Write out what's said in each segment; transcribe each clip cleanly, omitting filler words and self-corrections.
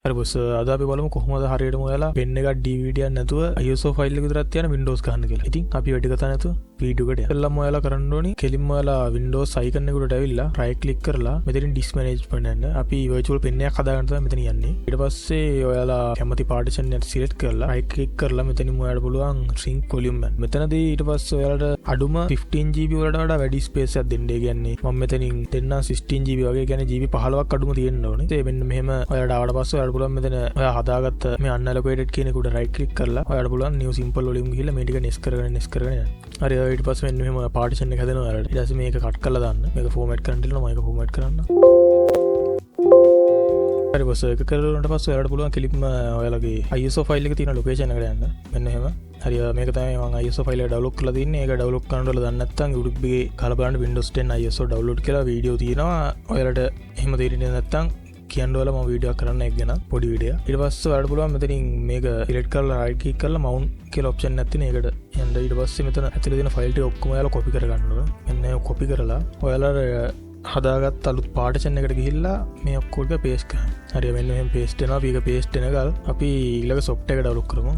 හරි බොස් අද අපි බලමු කොහොමද හරියටම ඔයාලා පෙන් එකක් DVD එකක් නැතුව ISO ෆයිල් එක විතරක් තියන Windows ගන්න කියලා. ඉතින් අපි වැඩි කතා නැතුව වීඩියෝ එකට යමු. එල්ලම ඔයාලා කරන්න ඕනි කෙලින්ම ඔයාලා Windows icon එකට ඇවිල්ලා right click කරලා මෙතනින් disk management යන්න. අපි virtual pen එකක් හදාගන්න තමයි මෙතන යන්නේ. ඊට පස්සේ ඔයාලා කැමති partition එක select කරලා right click කරලා මෙතනින් ඔයාලට පුළුවන් shrink volume ගන්න. මෙතනදී ඊට පස්සේ ඔයාලට අඩුම 15GB වලට වඩා වැඩි space එකක් දෙන්න. ඒ කියන්නේ මම මෙතනින් දෙන්න 16GB වගේ කියන්නේ GB 15ක් අඩුම තියෙන්න ඕනේ. ඒ මෙන්න මෙහෙම ඔයාලට ආවට පස්සේ ඔයාලට පුළුවන් මෙතන ඔයා හදාගත්ත මේ unallocated කියන එකට right click කරලා ඔයාලට පුළුවන් new simple volume ගිහිල්ලා මේ ටික nest කරගෙන යන්න. හරි ඊට පස්සේ මෙන්න මෙහෙම partition එක හදනවා ඔයාලට. ඊට පස්සේ මේක cut කරලා දාන්න. මේක format කරන්න දෙනවා මම ඒක format කරන්න. හරි බොස් ඒක කරලා පස්සේ ඔයාලට පුළුවන් කෙලින්ම ඔයාලගේ ISO file එක තියෙන location එකට යන්න. මෙන්න එහෙම. හරි මේක තමයි මම ISO file එක download කරලා තින්නේ. ඒක download කරනකොට දන්නේ නැත්නම් YouTube එකේ ගහලා බලන්න Windows 10 ISO download කියලා වීඩියෝ තියෙනවා. ඔයාලට එහෙම තේරෙන්නේ නැත්නම් කියන්න ඔයාලා මම වීඩියෝ කරන්න එක ගැන පොඩි වීඩියෝ. ඊට පස්සේ ඔයාලට පුළුවන් මෙතනින් මේක select කරලා right click කරලා mount කියලා option එකක් තියෙන ඒකට යන්න. ඊට පස්සේ මෙතන ඇතුලේ තියෙන file ටික ඔක්කොම ඔයාලා copy කරගන්න ඕන. මෙන්න ඒක copy කරලා ඔයාලා හදාගත් අලුත් පාර්ටිෂන් එකට ගිහිල්ලා මේ ඔක්කොම එක paste කරන්න. හරි මෙන්න මෙහෙම paste වෙනවා. අපි ඒක paste වෙනකල් අපි ඊළඟ software එක download කරමු.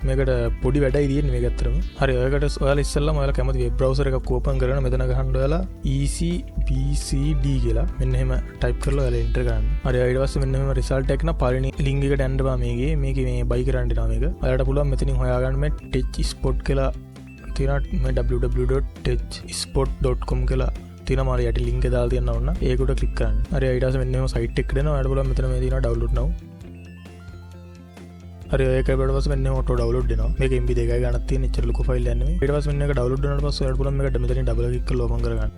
මේකට පොඩි වැඩයි තියෙන්නේ මේක ඇත්තටම. හරි ඔයකට ඔයාලා ඉස්සෙල්ලාම ඔයාලා කැමති වෙබ් බ්‍රවුසර් එකක් ඕපන් කරගෙන මෙතන ගහන්න ඔයාලා ECBCD කියලා මෙන්න එහෙම ටයිප් කරලා ඔයාලා එන්ටර් කරන්න. හරි ඊට පස්සේ මෙන්න මෙහෙම රිසල්ට් එක න පළවෙනි ලින්ක් එකට යන්න බා මේකේ මේ බයි කරන්න දෙනවා මේක. ඔයාලට පුළුවන් මෙතනින් හොයාගන්න මේ techspot කියලා තියෙනවා මේ www.techspot.com කියලා තියෙනවා මාළි යටි ලින්ක් එක දාලා තියන්න ඕන. ඒකට ක්ලික් කරන්න. හරි ඊට පස්සේ මෙන්න මෙහෙම සයිට් එකකට එනවා. ඔයාලට පුළුවන් මෙතන මේ තියෙනවා download now. හරි ඒක ඊට පස්සේ මෙන්න ඔටෝ ඩවුන්ලෝඩ් වෙනවා. මේක MB 2යි ගන්නක් තියෙන ඉච්චර ලොකු ෆයිල් එකක් නෙමෙයි. ඊට පස්සේ මෙන්න එක ඩවුන්ලෝඩ් වුණාට පස්සේ ඔයාලට පුළුවන් මේකට මෙතනින් ඩබල් ක්ලික් කරලා ඕපන් කරගන්න.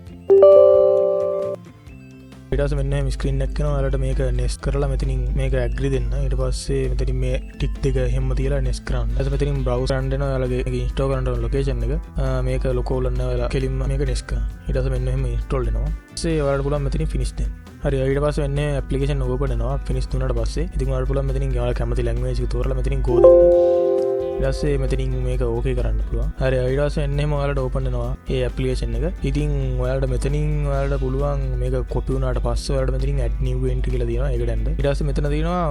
ඊට පස්සේ මෙන්න මේ ස්ක්‍රීන් එකක් එනවා. ඔයාලට මේක nest කරලා මෙතනින් මේක agree දෙන්න. ඊට පස්සේ මෙතනින් මේ ටික් දෙක හැම තියලා nest කරන්න. ඊට පස්සේ මෙතනින් browse කරන්න දෙනවා. ඔයාලගේ මේක install කරන්න ඕන location එක. මේක ලොකෝ වල නැහැ. ඔයාලා කෙලින්ම මේක nest කරන්න. ඊට පස්සේ මෙන්න මෙහෙම install වෙනවා. ඊපස්සේ ඔයාලට පුළුවන් මෙතනින් finish දෙන්න. හරි ඊට පස්සේ මෙන්න ඇප්ලිකේෂන් ඕපන් වෙනවා. ෆිනිෂ් දුන්නාට පස්සේ ඉතින් ඔයාලට පුළුවන් මෙතනින් ඔයාලා කැමති ලැන්ග්වේජ් එක තෝරලා මෙතනින් go දෙන්න. ඊට පස්සේ මෙතනින් මේක ඕකේ කරන්න පුළුවන්. හරි ඊට පස්සේ එන්න එහෙම ඔයාලට ඕපන් වෙනවා මේ ඇප්ලිකේෂන් එක. ඉතින් ඔයාලට මෙතනින් ඔයාලට පුළුවන් මේක කොපි වුණාට පස්සේ ඔයාලට මෙතනින් add new entry කියලා තියෙනවා. ඒකට යන්න. ඊට පස්සේ මෙතන තියෙනවා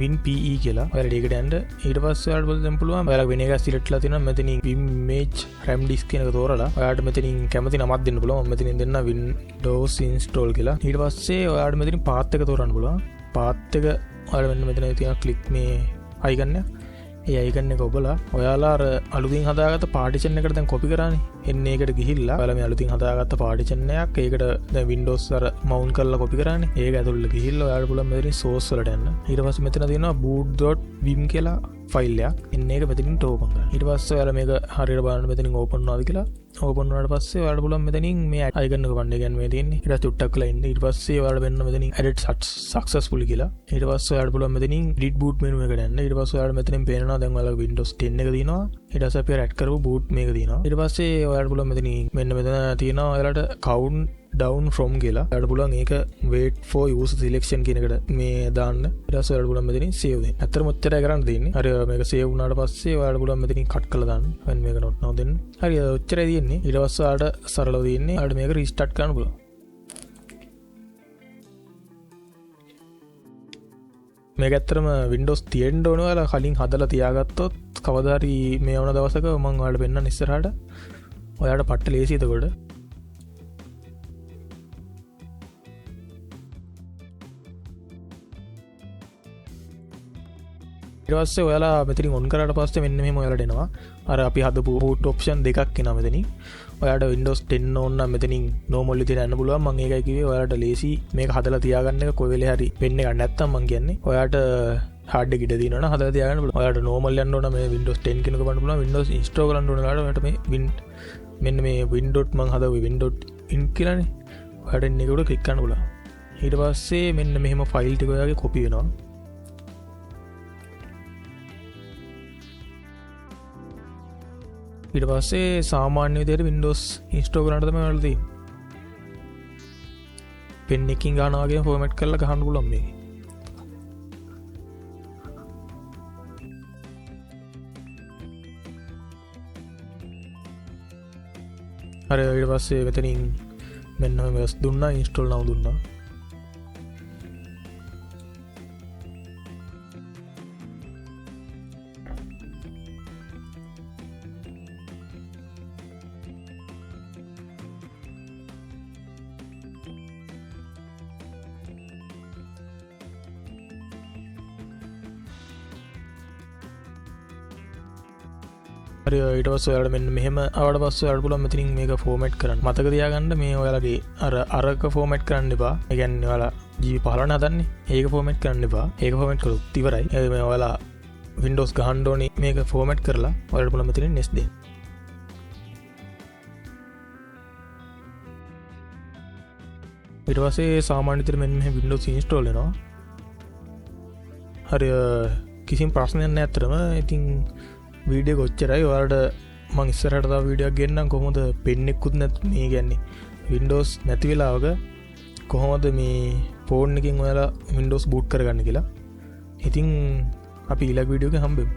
win PE කියලා. ඔයාලට ඒකට යන්න. ඊට පස්සේ ඔයාලට පුළුවන් ඔයාලා වෙන එකක් select කරලා තියෙනවා මෙතනින් vim image ram disk කියන එක තෝරලා ඔයාලට මෙතනින් කැමති නමක් දෙන්න පුළුවන්. මම මෙතනින් දෙන්න Windows install කියලා. ඊට පස්සේ ඔයාලට මෙතනින් path එක තෝරන්න පුළුවන්. path එක ඔයාලා මෙන්න මෙතන තියෙන click මේ icon එක. ඒ icon එක ඔබලා ඔයාලා අර අලුතින් හදාගත්ත partition එකට දැන් copy කරානේ. එන්නේ ඒකට ගිහිල්ලා ඔයාලා මේ අලුතින් හදාගත්ත partition එකක් ඒකට දැන් Windows අර mount කරලා copy කරානේ. ඒක ඇතුළට ගිහිල්ලා ඔයාලට පුළුවන් මෙතනින් source වලට යන්න. ඊට පස්සේ මෙතන තියෙනවා boot.vim කියලා ෆයිල් එකක්. එන්නේ ඒක මෙතනින් ඕපන් කරන්න. ඊට පස්සේ ඔයාලා මේක හරියට බලන්න මෙතනින් ඕපන් වුණාද කියලා. ඕපන් වුණාට පස්සේ ඔයාලට පුළුවන් මෙතනින් මේ icon එක වන්න කියන්නේ මේ තියෙන්නේ. ඊට පස්සේ චුට්ටක් වෙලා ඉන්න. ඊට පස්සේ ඔයාලට වෙන්න මෙතනින් added successfully කියලා. ඊට පස්සේ ඔයාලට පුළුවන් මෙතනින් edit boot menu එකට යන්න. ඊට පස්සේ ඔයාලට මෙතනින් පේනවා දැන් ඔයාලගේ Windows 10 එක තියෙනවා. ඊට පස්සේ අපි add කරපු boot මේක තියෙනවා. ඊට පස්සේ ඔයාලට පුළුවන් මෙතනින් මෙන්න මෙතන තියෙනවා ඔයාලට count down from කියලා. ඔයාලට පුළුවන් ඒක wait for user selection කියන එකට මේ දාන්න. ඊට පස්සේ ඔයාලට පුළුවන් මෙතනින් save දෙන්න. ඇත්තටම ඔච්චරයි කරන්න තියෙන්නේ. හරි මේක save වුණාට පස්සේ ඔයාලට පුළුවන් මෙතනින් cut කරලා දාන්න. දැන් මේක not now දෙන්න. හරි ඔච්චරයි තියෙන්නේ. ඊට පස්සේ ඔයාලට සරලව තියෙන්නේ. ඔයාලට මේක restart කරන්න පුළුවන්. මේක ඇත්තටම Windows තියෙන්න ඕන ඔයාලා කලින් හදලා තියාගත්තොත් කවදා හරි මේ වුණ දවසක මම ඔයාලට පෙන්නන්න ඉස්සරහට ඔයාලට පට්ට ලේසි එතකොට. ඊට පස්සේ ඔයාලා මෙතනින් on කරාට පස්සේ මෙන්න මෙහෙම ඔයාලට එනවා. අර අපි හදපු boot option දෙකක් එනවා මෙතනින්. ඔයාලට Windows 10 ඕන නම් මෙතනින් normal විදිහට යන්න පුළුවන්. මම ඒකයි කිව්වේ ඔයාලට ලේසි මේක හදලා තියාගන්න එක කොයි වෙලේ හරි වෙන්න එකක් නැත්තම් මම කියන්නේ ඔයාලට hard එක ඉඩ දිනනවා නම් හදලා තියාගන්න පුළුවන්. ඔයාලට normal යන්න ඕන මේ Windows 10 කෙනෙක් බලන්න පුළුවන්. Windows install කරන්න ඕන ඔයාලට මේ මෙන්න මේ Windows මම හදාගුවේ Windows in කියලානේ. ඔයාලට එන්න එක උඩ ක්ලික් කරන්න පුළුවන්. ඊට පස්සේ මෙන්න මෙහෙම ෆයිල් ටික ඔයාගේ copy වෙනවා. ඊට පස්සේ සාමාන්‍ය විදිහට Windows install කරන්න තමයි ඔයාලට තියෙන්නේ. pen එකකින් ගන්නවා වගේ format කරලා ගහන්න පුළුවන් මේක. හරි ඊට පස්සේ මෙතනින් මෙන්න මේක දුන්නා install now දුන්නා. හරි ඊට පස්සේ ඔයාලට මෙන්න මෙහෙම ආවට පස්සේ ඔයාලට පුළුවන් මෙතනින් මේක ෆෝමැට් කරන්න. මතක තියාගන්න මේ ඔයාලගේ අරක ෆෝමැට් කරන්න එපා. ඒ කියන්නේ ඔයාලා GV15 හදන්නේ. ඒක ෆෝමැට් කරන්න එපා. ඒක ෆෝමැට් කළොත් ඉවරයි. මේ ඔයාලා Windows ගහන්න ඕනේ මේක ෆෝමැට් කරලා ඔයාලට පුළුවන් මෙතනින් next දෙන්න. ඊට පස්සේ සාමාන්‍ය විදිහට මෙන්න මෙහෙම Windows install වෙනවා. හරි කිසිම ප්‍රශ්නයක් නැහැ අතරම. ඉතින් වීඩියෝ කොච්චරයි ඔයාලට මම ඉස්සරහට තව වීඩියෝයක් ගෙන්නම් කොහොමද පෙන්නේකුත් නැත් මේ කියන්නේ Windows නැති වෙලාවක කොහොමද මේ ෆෝන් එකකින් ඔයාලා Windows boot කරගන්න කියලා. ඉතින් අපි ඊළඟ වීඩියෝ එකේ හම්බෙමු.